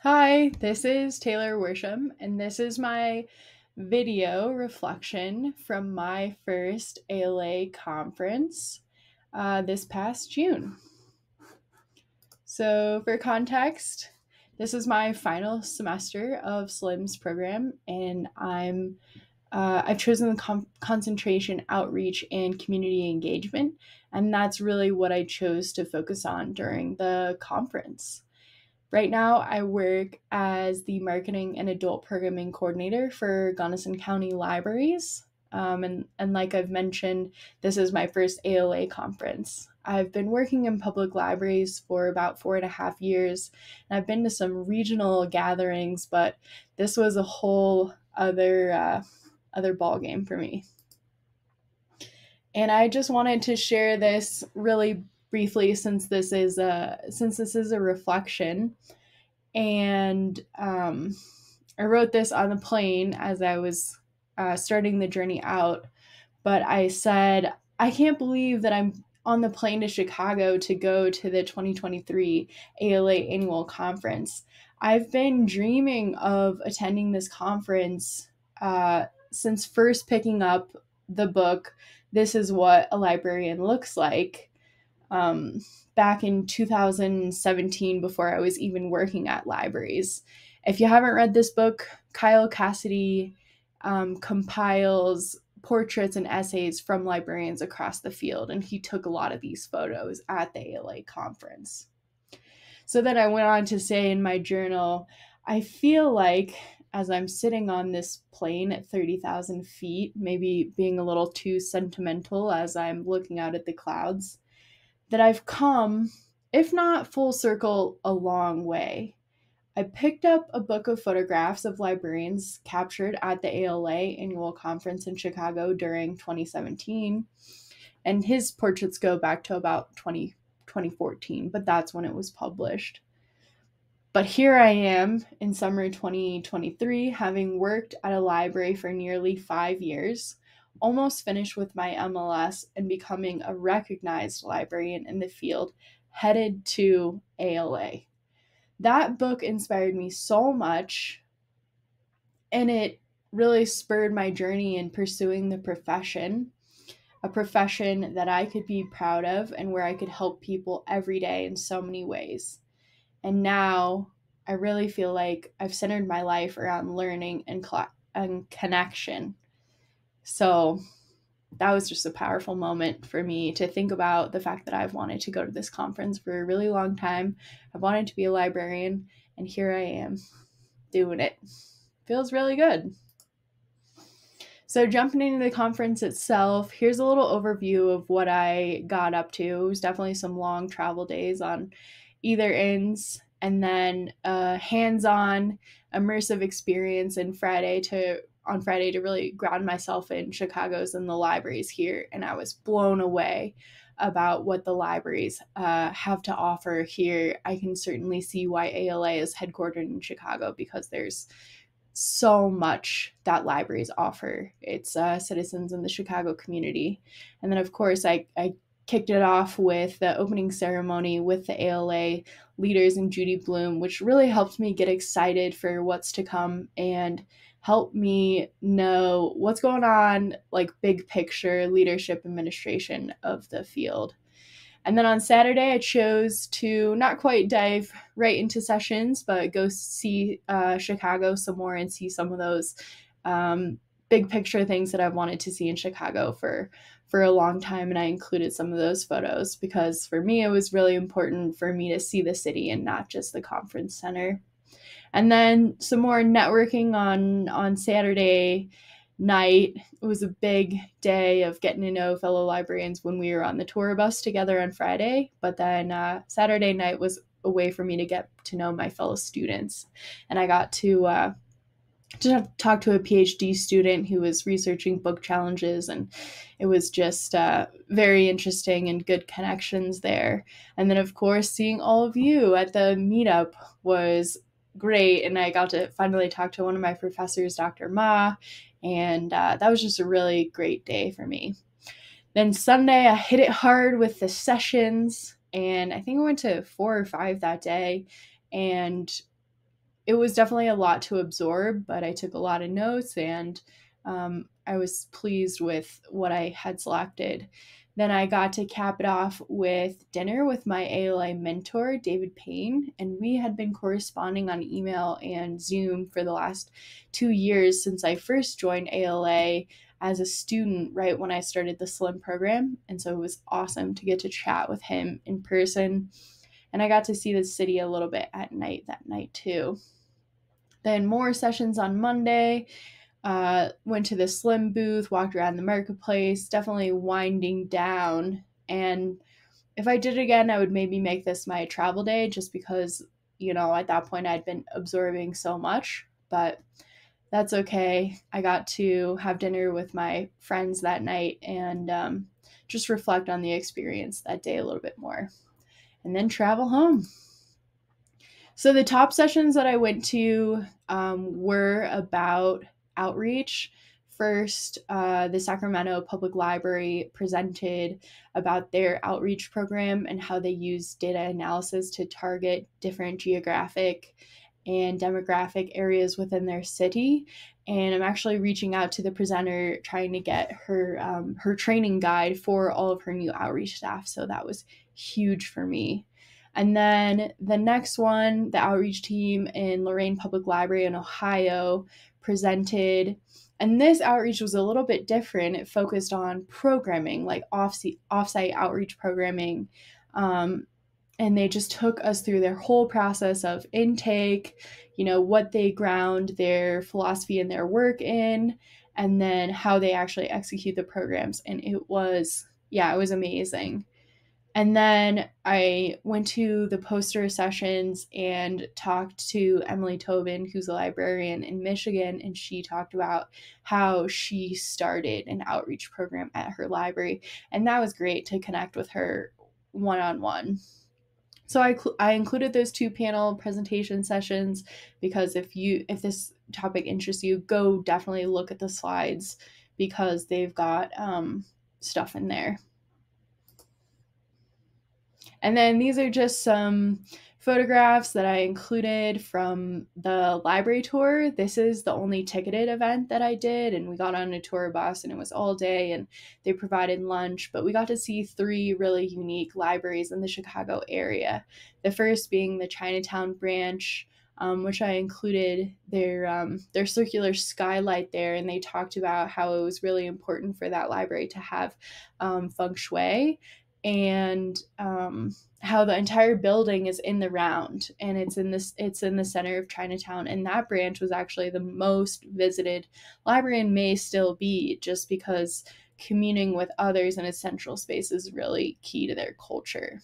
Hi, this is Taylor Worsham, and this is my video reflection from my first ALA conference this past June. So, for context, this is my final semester of Slim's program, and I've chosen the concentration outreach and community engagement, and that's really what I chose to focus on during the conference. Right now, I work as the marketing and adult programming coordinator for Gunnison County Libraries. And like I've mentioned, this is my first ALA conference. I've been working in public libraries for about 4.5 years, and I've been to some regional gatherings, but this was a whole other ball game for me. And I just wanted to share this really briefly since this is a reflection and I wrote this on the plane as I was starting the journey out. But I said, I can't believe that I'm on the plane to Chicago to go to the 2023 ALA annual conference. I've been dreaming of attending this conference since first picking up the book, This Is What a Librarian Looks Like. Um, Back in 2017 before I was even working at libraries. If you haven't read this book, Kyle Cassidy compiles portraits and essays from librarians across the field, and he took a lot of these photos at the ALA conference. So then I went on to say in my journal, I feel like as I'm sitting on this plane at 30,000 feet, maybe being a little too sentimental as I'm looking out at the clouds, that I've come, if not full circle, a long way. I picked up a book of photographs of librarians captured at the ALA annual conference in Chicago during 2017, and his portraits go back to about 2014, but that's when it was published. But here I am in summer 2023, having worked at a library for nearly 5 years, almost finished with my MLS and becoming a recognized librarian in the field, headed to ALA. That book inspired me so much, and it really spurred my journey in pursuing the profession, a profession that I could be proud of and where I could help people every day in so many ways. And now I really feel like I've centered my life around learning and connection. So that was just a powerful moment for me to think about the fact that I've wanted to go to this conference for a really long time. I've wanted to be a librarian, and here I am doing it. Feels really good. So, jumping into the conference itself, here's a little overview of what I got up to. It was definitely some long travel days on either ends, and then a hands-on immersive experience on Friday to really ground myself in Chicago's and the libraries here. And I was blown away about what the libraries have to offer here. I can certainly see why ALA is headquartered in Chicago, because there's so much that libraries offer its citizens in the Chicago community. And then, of course, I kicked it off with the opening ceremony with the ALA leaders and Judy Bloom, which really helped me get excited for what's to come and help me know what's going on, like big picture leadership administration of the field. And then on Saturday, I chose to not quite dive right into sessions, but go see Chicago some more and see some of those big picture things that I've wanted to see in Chicago for a long time. And I included some of those photos because for me, it was really important for me to see the city and not just the conference center. And then some more networking on Saturday night. It was a big day of getting to know fellow librarians when we were on the tour bus together on Friday. But then Saturday night was a way for me to get to know my fellow students. And I got to talk to a PhD student who was researching book challenges, and it was just very interesting and good connections there. And then, of course, seeing all of you at the meetup was great, and I got to finally talk to one of my professors, Dr. Ma, and that was just a really great day for me. Then Sunday, I hit it hard with the sessions, and I think I went to 4 or 5 that day, and it was definitely a lot to absorb, but I took a lot of notes, and I was pleased with what I had selected. Then I got to cap it off with dinner with my ALA mentor, David Payne, and we had been corresponding on email and Zoom for the last 2 years since I first joined ALA as a student, right when I started the SLIM program. And so it was awesome to get to chat with him in person. And I got to see the city a little bit at night that night too. Then more sessions on Monday. Went to the Slim booth, walked around the marketplace, definitely winding down. And if I did it again, I would maybe make this my travel day just because, at that point I'd been absorbing so much. But that's okay. I got to have dinner with my friends that night and just reflect on the experience that day a little bit more. And then travel home. So the top sessions that I went to were about outreach. First, the Sacramento Public Library presented about their outreach program and how they use data analysis to target different geographic and demographic areas within their city. And I'm actually reaching out to the presenter, trying to get her training guide for all of her new outreach staff. So that was huge for me. And then the next one, the outreach team in Lorain Public Library in Ohio presented. And this outreach was a little bit different. It focused on programming, like offsite outreach programming. And they just took us through their whole process of intake, what they ground their philosophy and their work in, and then how they actually execute the programs. And it was amazing. And then I went to the poster sessions and talked to Emily Tobin, who's a librarian in Michigan, and she talked about how she started an outreach program at her library. And that was great to connect with her one-on-one. So I included those 2 panel presentation sessions because if this topic interests you, go definitely look at the slides because they've got stuff in there. And then these are just some photographs that I included from the library tour. This is the only ticketed event that I did, and we got on a tour bus and it was all day and they provided lunch, but we got to see 3 really unique libraries in the Chicago area. The first being the Chinatown branch, which I included their circular skylight there, and they talked about how it was really important for that library to have feng shui, and how the entire building is in the round, and it's in the center of Chinatown, and that branch was actually the most visited library and may still be, just because communing with others in a central space is really key to their culture.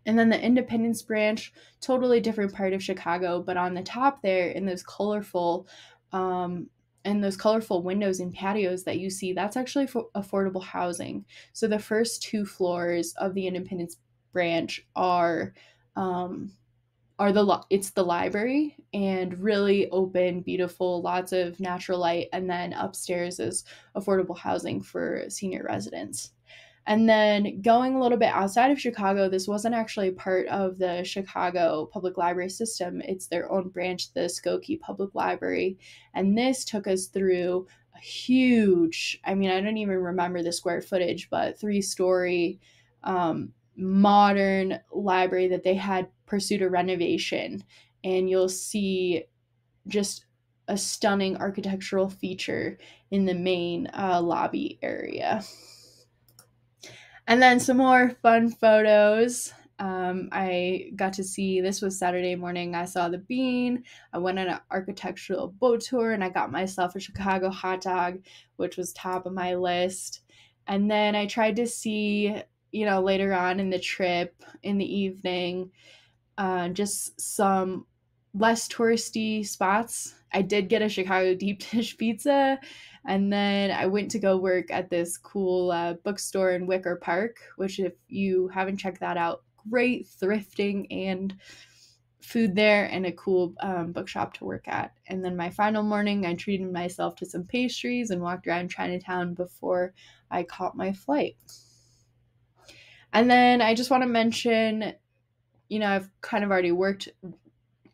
And then the Independence branch, totally different part of Chicago, but on the top there in those colorful windows and patios that you see, that's actually for affordable housing. So the first 2 floors of the Independence branch are it's the library, and really open, beautiful, lots of natural light, and then upstairs is affordable housing for senior residents. And then going a little bit outside of Chicago, this wasn't actually part of the Chicago Public Library system. It's their own branch, the Skokie Public Library. And this took us through a huge, I don't even remember the square footage, but 3-story modern library that they had pursued a renovation. And you'll see just a stunning architectural feature in the main lobby area. And then some more fun photos. I got to see, this was Saturday morning, I saw the Bean. I went on an architectural boat tour, and I got myself a Chicago hot dog, which was top of my list. And then I tried to see, later on in the trip, in the evening, just some less touristy spots. I did get a Chicago deep dish pizza, and then I went to go work at this cool bookstore in Wicker Park, which, if you haven't checked that out, great thrifting and food there, and a cool bookshop to work at. And then my final morning, I treated myself to some pastries and walked around Chinatown before I caught my flight. And then I just want to mention, I've kind of already worked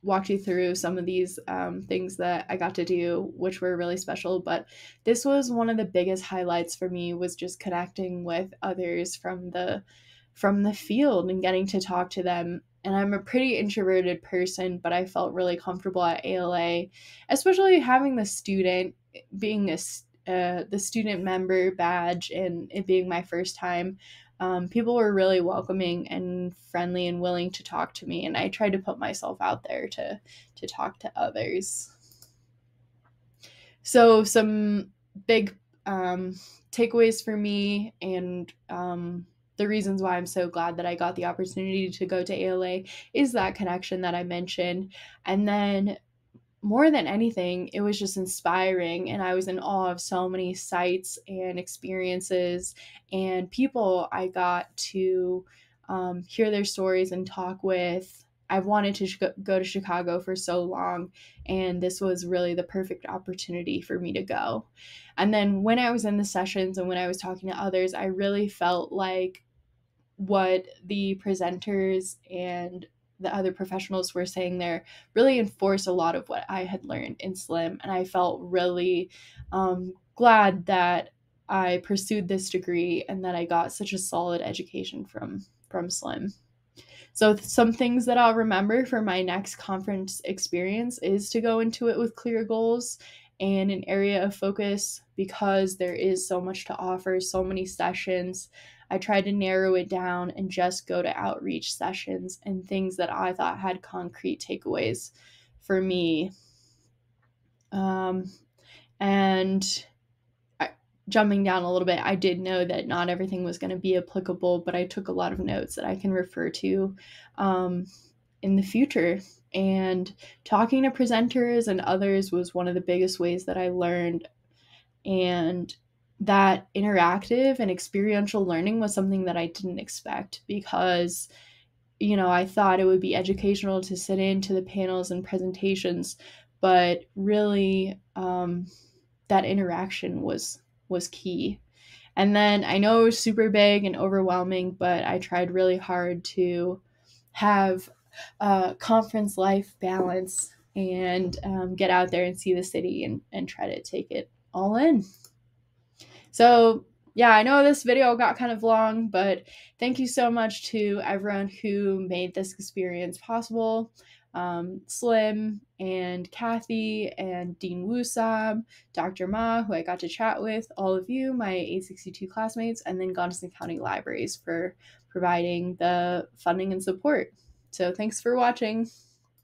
walked you through some of these things that I got to do, which were really special. But this was one of the biggest highlights for me, was just connecting with others from the field and getting to talk to them. And I'm a pretty introverted person, but I felt really comfortable at ALA, especially having the student being the student member badge and it being my first time. People were really welcoming and friendly and willing to talk to me, and I tried to put myself out there to talk to others. So some big takeaways for me, and the reasons why I'm so glad that I got the opportunity to go to ALA is that connection that I mentioned. And then more than anything, it was just inspiring, and I was in awe of so many sights and experiences and people I got to hear their stories and talk with. I've wanted to go to Chicago for so long, and this was really the perfect opportunity for me to go. And then when I was in the sessions and when I was talking to others, I really felt like what the presenters and the other professionals were saying there really enforced a lot of what I had learned in SLIM. And I felt really glad that I pursued this degree and that I got such a solid education from SLIM. So some things that I'll remember for my next conference experience is to go into it with clear goals and an area of focus, because there is so much to offer, so many sessions. I tried to narrow it down and just go to outreach sessions and things that I thought had concrete takeaways for me. And jumping down a little bit, I did know that not everything was going to be applicable, but I took a lot of notes that I can refer to in the future. And talking to presenters and others was one of the biggest ways that I learned. And that interactive and experiential learning was something that I didn't expect, because I thought it would be educational to sit into the panels and presentations, but really that interaction was key. And then I know it was super big and overwhelming, but I tried really hard to have conference life balance and get out there and see the city and try to take it all in. So yeah, I know this video got kind of long, but thank you so much to everyone who made this experience possible. Slim and Kathy and Dean Wusam, Dr. Ma, who I got to chat with, all of you, my 862 classmates, and then Gunnison County Libraries for providing the funding and support. So thanks for watching.